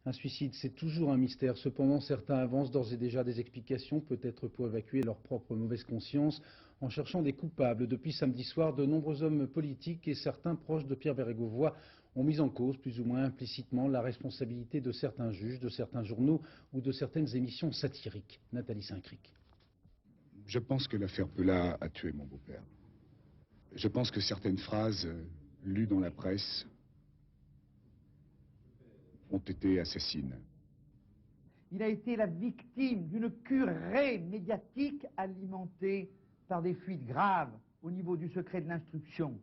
Un suicide, c'est toujours un mystère. Cependant, certains avancent d'ores et déjà des explications, peut-être pour évacuer leur propre mauvaise conscience, en cherchant des coupables. Depuis samedi soir, de nombreux hommes politiques et certains proches de Pierre Bérégovoy ont mis en cause, plus ou moins implicitement, la responsabilité de certains juges, de certains journaux ou de certaines émissions satiriques. Nathalie Saint-Cric. Je pense que l'affaire Pelat a tué mon beau-père. Je pense que certaines phrases lues dans la presse ont été assassines. Il a été la victime d'une curée médiatique alimentée par des fuites graves au niveau du secret de l'instruction.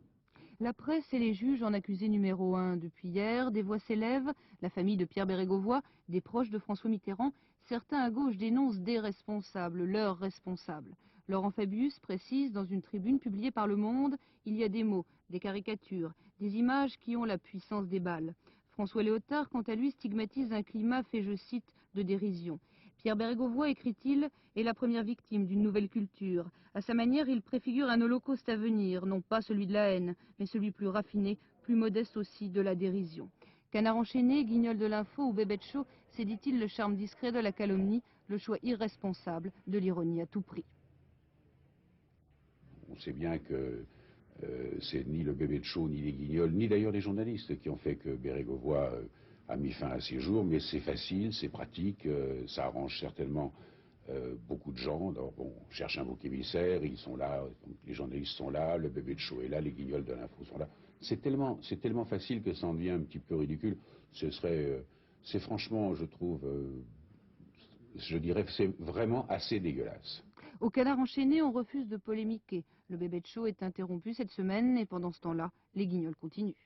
La presse et les juges en accusés numéro 1. Depuis hier, des voix s'élèvent, la famille de Pierre Bérégovoy, des proches de François Mitterrand, certains à gauche dénoncent des responsables, leurs responsables. Laurent Fabius précise dans une tribune publiée par Le Monde, il y a des mots, des caricatures, des images qui ont la puissance des balles. François Léotard, quant à lui, stigmatise un climat fait, je cite, de dérision. Pierre Bérégovoy, écrit-il, est la première victime d'une nouvelle culture. À sa manière, il préfigure un holocauste à venir, non pas celui de la haine, mais celui plus raffiné, plus modeste aussi, de la dérision. Canard enchaîné, Guignol de l'info ou Bébête Show, c'est, dit-il, le charme discret de la calomnie, le choix irresponsable de l'ironie à tout prix. On sait bien que c'est ni le Bébête Show, ni les Guignols, ni d'ailleurs les journalistes qui ont fait que Bérégovoy a mis fin à ses jours, mais c'est facile, c'est pratique, ça arrange certainement beaucoup de gens. Alors, bon, on cherche un bouc émissaire, ils sont là, donc les journalistes sont là, le Bébête Show est là, les Guignols de l'info sont là. C'est tellement facile que ça en devient un petit peu ridicule. C'est franchement, je trouve, je dirais que c'est vraiment assez dégueulasse. Au Canard enchaîné, on refuse de polémiquer. Le Bébête Show est interrompu cette semaine et pendant ce temps-là, les Guignols continuent.